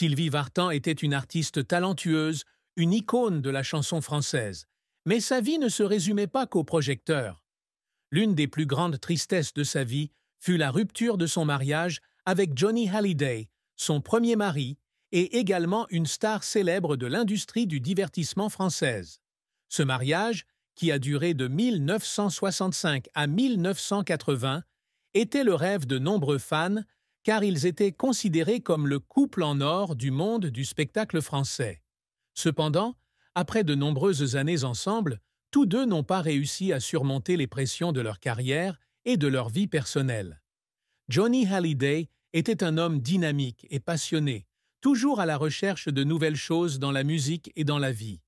Sylvie Vartan était une artiste talentueuse, une icône de la chanson française. Mais sa vie ne se résumait pas qu'aux projecteurs. L'une des plus grandes tristesses de sa vie fut la rupture de son mariage avec Johnny Hallyday, son premier mari, et également une star célèbre de l'industrie du divertissement française. Ce mariage, qui a duré de 1965 à 1980, était le rêve de nombreux fans, car ils étaient considérés comme le couple en or du monde du spectacle français. Cependant, après de nombreuses années ensemble, tous deux n'ont pas réussi à surmonter les pressions de leur carrière et de leur vie personnelle. Johnny Hallyday était un homme dynamique et passionné, toujours à la recherche de nouvelles choses dans la musique et dans la vie.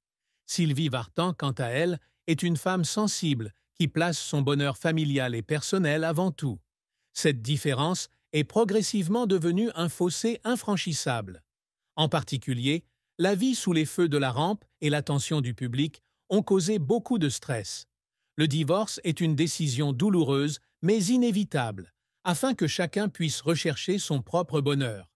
Sylvie Vartan, quant à elle, est une femme sensible qui place son bonheur familial et personnel avant tout. Cette différence est progressivement devenue un fossé infranchissable. En particulier, la vie sous les feux de la rampe et l'attention du public ont causé beaucoup de stress. Le divorce est une décision douloureuse mais inévitable, afin que chacun puisse rechercher son propre bonheur.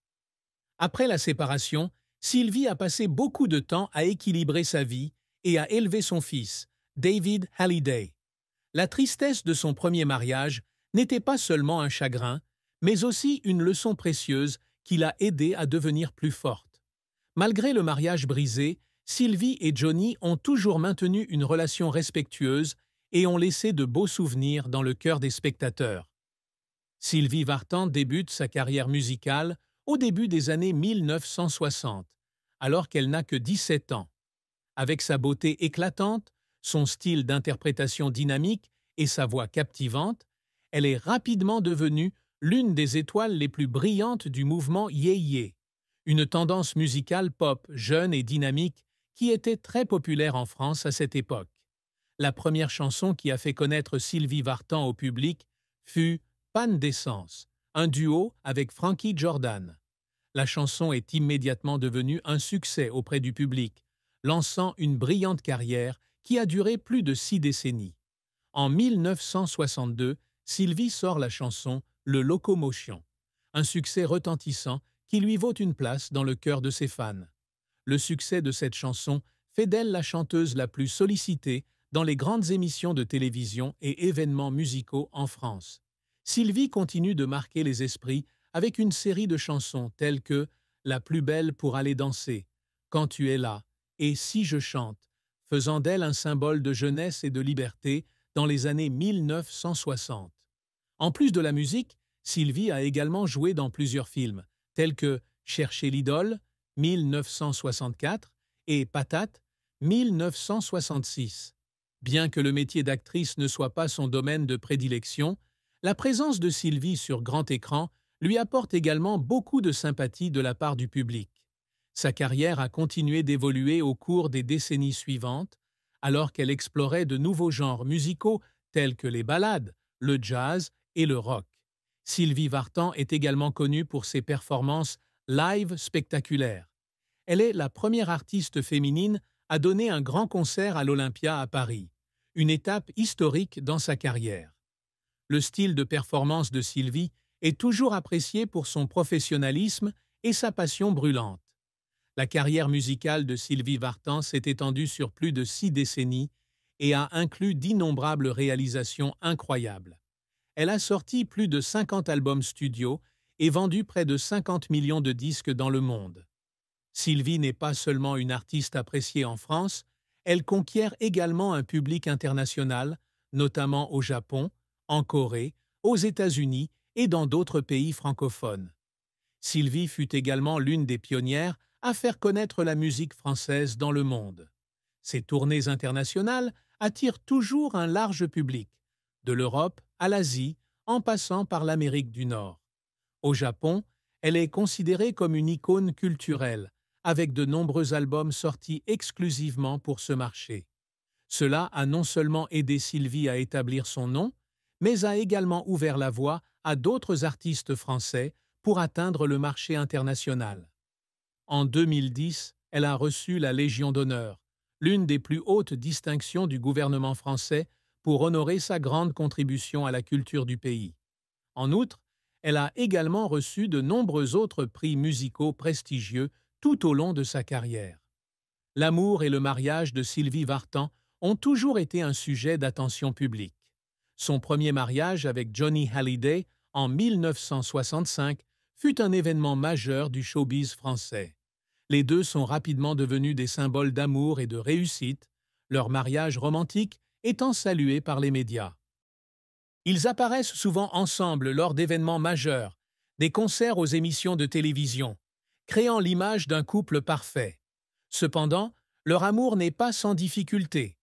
Après la séparation, Sylvie a passé beaucoup de temps à équilibrer sa vie et à élever son fils, David Hallyday. La tristesse de son premier mariage n'était pas seulement un chagrin, mais aussi une leçon précieuse qui l'a aidée à devenir plus forte. Malgré le mariage brisé, Sylvie et Johnny ont toujours maintenu une relation respectueuse et ont laissé de beaux souvenirs dans le cœur des spectateurs. Sylvie Vartan débute sa carrière musicale au début des années 1960, alors qu'elle n'a que 17 ans. Avec sa beauté éclatante, son style d'interprétation dynamique et sa voix captivante, elle est rapidement devenue l'une des étoiles les plus brillantes du mouvement yéyé, une tendance musicale pop jeune et dynamique qui était très populaire en France à cette époque. La première chanson qui a fait connaître Sylvie Vartan au public fut « Panne d'essence », un duo avec Frankie Jordan. La chanson est immédiatement devenue un succès auprès du public, lançant une brillante carrière qui a duré plus de 6 décennies. En 1962, Sylvie sort la chanson « Le Locomotion », un succès retentissant qui lui vaut une place dans le cœur de ses fans. Le succès de cette chanson fait d'elle la chanteuse la plus sollicitée dans les grandes émissions de télévision et événements musicaux en France. Sylvie continue de marquer les esprits avec une série de chansons telles que « La plus belle pour aller danser »,« Quand tu es là » et « Si je chante », faisant d'elle un symbole de jeunesse et de liberté dans les années 1960. En plus de la musique, Sylvie a également joué dans plusieurs films, tels que Chercher l'idole, 1964, et Patate, 1966. Bien que le métier d'actrice ne soit pas son domaine de prédilection, la présence de Sylvie sur grand écran lui apporte également beaucoup de sympathie de la part du public. Sa carrière a continué d'évoluer au cours des décennies suivantes, alors qu'elle explorait de nouveaux genres musicaux tels que les ballades, le jazz et le rock. Sylvie Vartan est également connue pour ses performances live spectaculaires. Elle est la première artiste féminine à donner un grand concert à l'Olympia à Paris, une étape historique dans sa carrière. Le style de performance de Sylvie est toujours apprécié pour son professionnalisme et sa passion brûlante. La carrière musicale de Sylvie Vartan s'est étendue sur plus de 6 décennies et a inclus d'innombrables réalisations incroyables. Elle a sorti plus de 50 albums studio et vendu près de 50 millions de disques dans le monde. Sylvie n'est pas seulement une artiste appréciée en France, elle conquiert également un public international, notamment au Japon, en Corée, aux États-Unis et dans d'autres pays francophones. Sylvie fut également l'une des pionnières à faire connaître la musique française dans le monde. Ses tournées internationales attirent toujours un large public, de l'Europe à l'Asie, en passant par l'Amérique du Nord. Au Japon, elle est considérée comme une icône culturelle, avec de nombreux albums sortis exclusivement pour ce marché. Cela a non seulement aidé Sylvie à établir son nom, mais a également ouvert la voie à d'autres artistes français pour atteindre le marché international. En 2010, elle a reçu la Légion d'honneur, l'une des plus hautes distinctions du gouvernement français pour honorer sa grande contribution à la culture du pays. En outre, elle a également reçu de nombreux autres prix musicaux prestigieux tout au long de sa carrière. L'amour et le mariage de Sylvie Vartan ont toujours été un sujet d'attention publique. Son premier mariage avec Johnny Hallyday en 1965 fut un événement majeur du showbiz français. Les deux sont rapidement devenus des symboles d'amour et de réussite, leur mariage romantique étant salué par les médias. Ils apparaissent souvent ensemble lors d'événements majeurs, des concerts aux émissions de télévision, créant l'image d'un couple parfait. Cependant, leur amour n'est pas sans difficulté.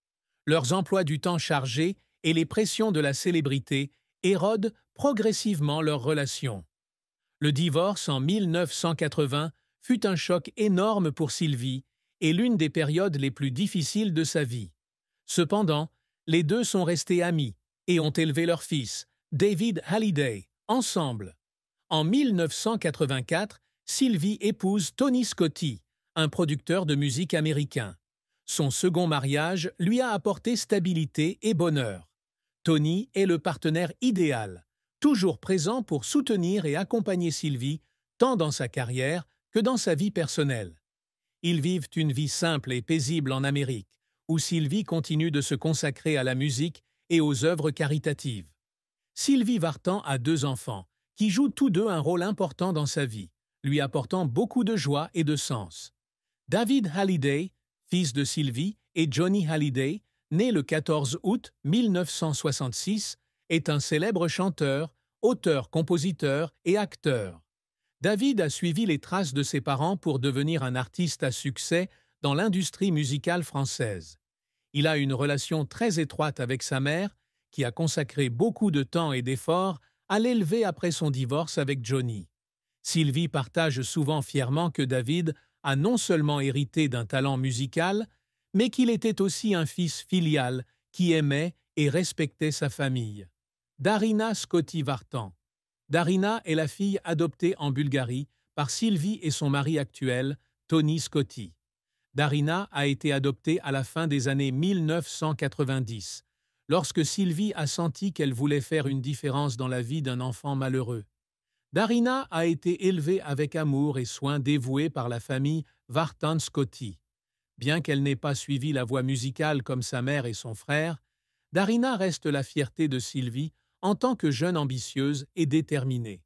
Leurs emplois du temps chargés et les pressions de la célébrité érodent progressivement leur relation. Le divorce en 1980 fut un choc énorme pour Sylvie et l'une des périodes les plus difficiles de sa vie. Cependant, les deux sont restés amis et ont élevé leur fils, David Hallyday, ensemble. En 1984, Sylvie épouse Tony Scotti, un producteur de musique américain. Son second mariage lui a apporté stabilité et bonheur. Tony est le partenaire idéal, toujours présent pour soutenir et accompagner Sylvie, tant dans sa carrière que dans sa vie personnelle. Ils vivent une vie simple et paisible en Amérique, où Sylvie continue de se consacrer à la musique et aux œuvres caritatives. Sylvie Vartan a 2 enfants, qui jouent tous deux un rôle important dans sa vie, lui apportant beaucoup de joie et de sens. David Hallyday, fils de Sylvie, et Johnny Hallyday, né le 14 août 1966, est un célèbre chanteur, auteur-compositeur et acteur. David a suivi les traces de ses parents pour devenir un artiste à succès dans l'industrie musicale française. Il a une relation très étroite avec sa mère, qui a consacré beaucoup de temps et d'efforts à l'élever après son divorce avec Johnny. Sylvie partage souvent fièrement que David a non seulement hérité d'un talent musical, mais qu'il était aussi un fils filial qui aimait et respectait sa famille. Darina Scotti Vartan. Darina est la fille adoptée en Bulgarie par Sylvie et son mari actuel, Tony Scotti. Darina a été adoptée à la fin des années 1990, lorsque Sylvie a senti qu'elle voulait faire une différence dans la vie d'un enfant malheureux. Darina a été élevée avec amour et soin dévoués par la famille Vartan Scotti. Bien qu'elle n'ait pas suivi la voie musicale comme sa mère et son frère, Darina reste la fierté de Sylvie en tant que jeune ambitieuse et déterminée.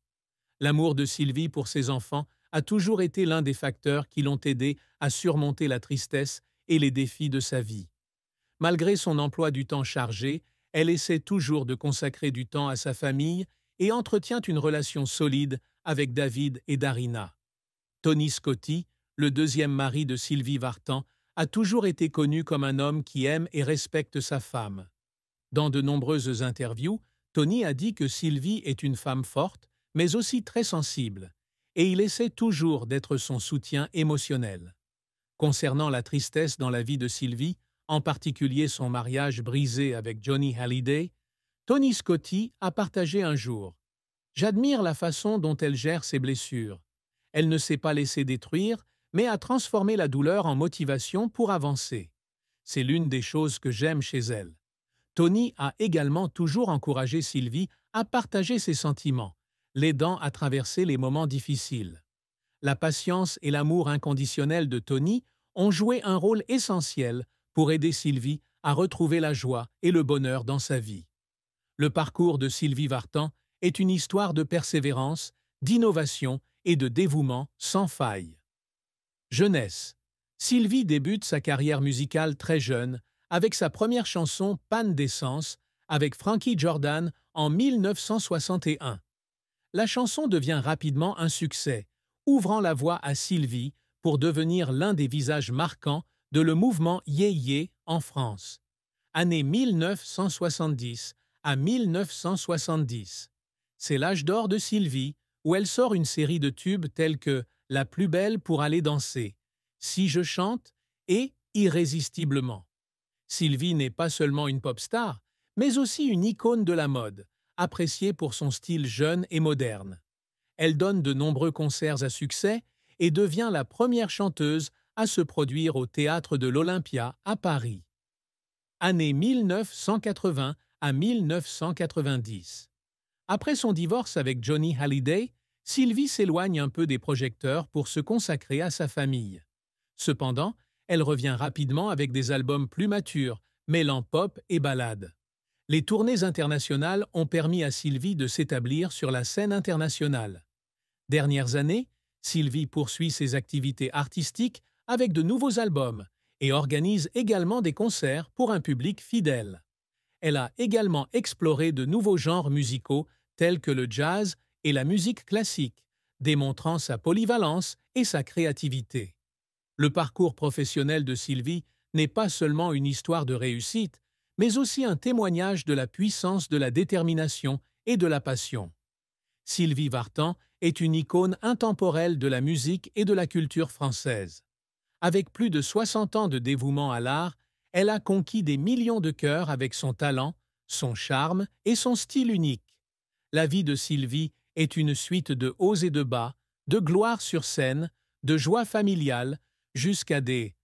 L'amour de Sylvie pour ses enfants a toujours été l'un des facteurs qui l'ont aidée à surmonter la tristesse et les défis de sa vie. Malgré son emploi du temps chargé, elle essaie toujours de consacrer du temps à sa famille et entretient une relation solide avec David et Darina. Tony Scotti, le deuxième mari de Sylvie Vartan, a toujours été connu comme un homme qui aime et respecte sa femme. Dans de nombreuses interviews, Tony a dit que Sylvie est une femme forte, mais aussi très sensible, et il essaie toujours d'être son soutien émotionnel. Concernant la tristesse dans la vie de Sylvie, en particulier son mariage brisé avec Johnny Hallyday, Tony Scotti a partagé un jour « J'admire la façon dont elle gère ses blessures. Elle ne s'est pas laissée détruire, mais a transformé la douleur en motivation pour avancer. C'est l'une des choses que j'aime chez elle. » Tony a également toujours encouragé Sylvie à partager ses sentiments, l'aidant à traverser les moments difficiles. La patience et l'amour inconditionnel de Tony ont joué un rôle essentiel pour aider Sylvie à retrouver la joie et le bonheur dans sa vie. Le parcours de Sylvie Vartan est une histoire de persévérance, d'innovation et de dévouement sans faille. Jeunesse. Sylvie débute sa carrière musicale très jeune avec sa première chanson « Panne d'essence » avec Frankie Jordan en 1961. La chanson devient rapidement un succès, ouvrant la voie à Sylvie pour devenir l'un des visages marquants de le mouvement Yé-Yé en France. Année 1970 à 1970. C'est l'âge d'or de Sylvie, où elle sort une série de tubes tels que « La plus belle pour aller danser »,« Si je chante » et « Irrésistiblement ». Sylvie n'est pas seulement une pop star, mais aussi une icône de la mode, appréciée pour son style jeune et moderne. Elle donne de nombreux concerts à succès et devient la première chanteuse à se produire au théâtre de l'Olympia à Paris. Année 1980 à 1990. Après son divorce avec Johnny Hallyday, Sylvie s'éloigne un peu des projecteurs pour se consacrer à sa famille. Cependant, elle revient rapidement avec des albums plus matures, mêlant pop et ballade. Les tournées internationales ont permis à Sylvie de s'établir sur la scène internationale. Dernières années, Sylvie poursuit ses activités artistiques avec de nouveaux albums et organise également des concerts pour un public fidèle. Elle a également exploré de nouveaux genres musicaux tels que le jazz et la musique classique, démontrant sa polyvalence et sa créativité. Le parcours professionnel de Sylvie n'est pas seulement une histoire de réussite, mais aussi un témoignage de la puissance de la détermination et de la passion. Sylvie Vartan est une icône intemporelle de la musique et de la culture française. Avec plus de 60 ans de dévouement à l'art, elle a conquis des millions de cœurs avec son talent, son charme et son style unique. La vie de Sylvie est une suite de hauts et de bas, de gloire sur scène, de joie familiale, jusqu'à des